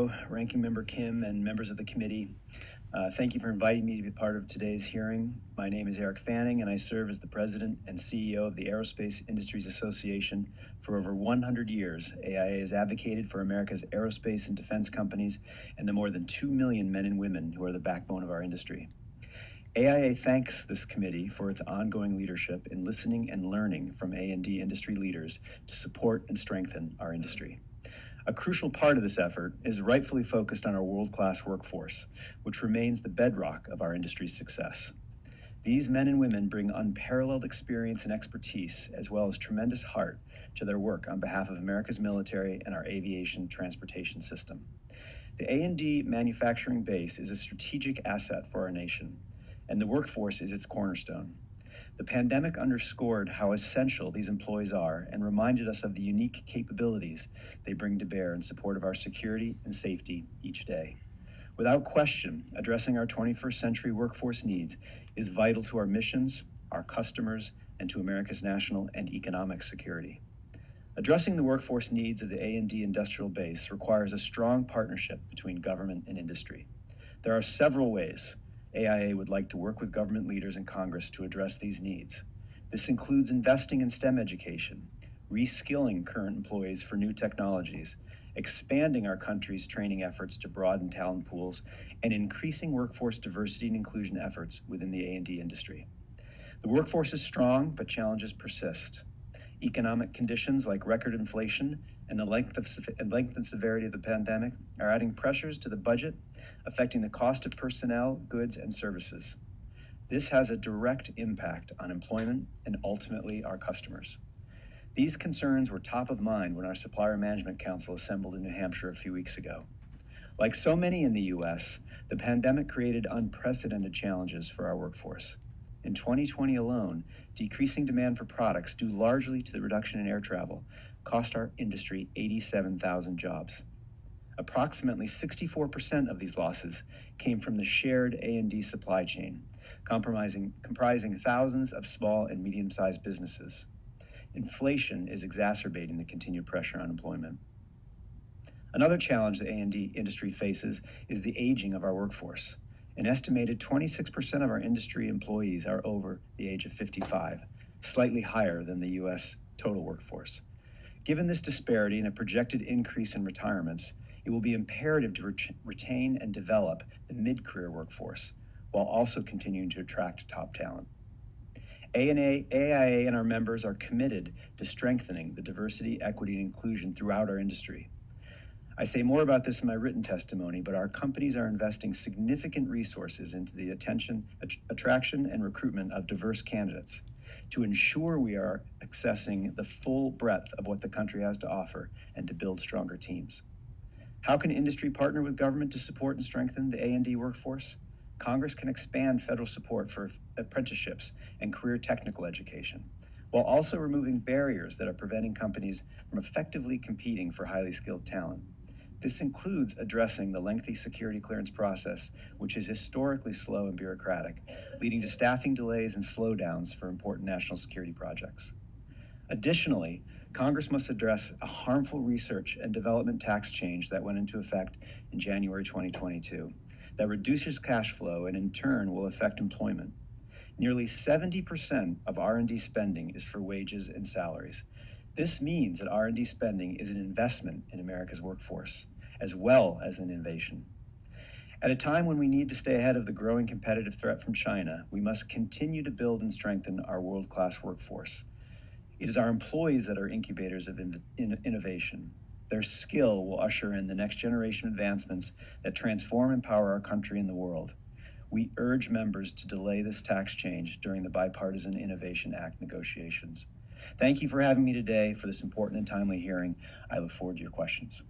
Joe, Ranking Member Kim, and members of the committee. Thank you for inviting me to be part of today's hearing. My name is Eric Fanning, and I serve as the President and CEO of the Aerospace Industries Association. For over 100 years, AIA has advocated for America's aerospace and defense companies and the more than 2 million men and women who are the backbone of our industry. AIA thanks this committee for its ongoing leadership in listening and learning from A&D industry leaders to support and strengthen our industry. A crucial part of this effort is rightfully focused on our world-class workforce, which remains the bedrock of our industry's success. These men and women bring unparalleled experience and expertise, as well as tremendous heart, to their work on behalf of America's military and our aviation transportation system. The A&D manufacturing base is a strategic asset for our nation, and the workforce is its cornerstone. The pandemic underscored how essential these employees are and reminded us of the unique capabilities they bring to bear in support of our security and safety each day. Without question, addressing our 21st century workforce needs is vital to our missions, our customers, and to America's national and economic security. Addressing the workforce needs of the A&D industrial base requires a strong partnership between government and industry. There are several ways AIA would like to work with government leaders and Congress to address these needs. This includes investing in STEM education, reskilling current employees for new technologies, expanding our country's training efforts to broaden talent pools, and increasing workforce diversity and inclusion efforts within the A&D industry. The workforce is strong, but challenges persist. Economic conditions like record inflation and the length and severity of the pandemic are adding pressures to the budget, affecting the cost of personnel, goods, and services. This has a direct impact on employment and ultimately our customers. These concerns were top of mind when our Supplier Management Council assembled in New Hampshire a few weeks ago. Like so many in the U.S., the pandemic created unprecedented challenges for our workforce. In 2020 alone, decreasing demand for products due largely to the reduction in air travel cost our industry 87,000 jobs. Approximately 64% of these losses came from the shared A&D supply chain, comprising thousands of small and medium-sized businesses. Inflation is exacerbating the continued pressure on employment. Another challenge the A&D industry faces is the aging of our workforce. An estimated 26% of our industry employees are over the age of 55, slightly higher than the U.S. total workforce. Given this disparity and a projected increase in retirements, it will be imperative to retain and develop the mid-career workforce, while also continuing to attract top talent. AIA and our members are committed to strengthening the diversity, equity, and inclusion throughout our industry. I say more about this in my written testimony, but our companies are investing significant resources into the attraction and recruitment of diverse candidates to ensure we are accessing the full breadth of what the country has to offer and to build stronger teams. How can industry partner with government to support and strengthen the A&D workforce? Congress can expand federal support for apprenticeships and career technical education, while also removing barriers that are preventing companies from effectively competing for highly skilled talent. This includes addressing the lengthy security clearance process, which is historically slow and bureaucratic, leading to staffing delays and slowdowns for important national security projects. Additionally, Congress must address a harmful research and development tax change that went into effect in January 2022 that reduces cash flow and in turn will affect employment. Nearly 70% of R&D spending is for wages and salaries. This means that R&D spending is an investment in America's workforce, as well as in innovation. At a time when we need to stay ahead of the growing competitive threat from China, we must continue to build and strengthen our world-class workforce. It is our employees that are incubators of innovation. Their skill will usher in the next generation advancements that transform and empower our country and the world. We urge members to delay this tax change during the Bipartisan Innovation Act negotiations. Thank you for having me today for this important and timely hearing. I look forward to your questions.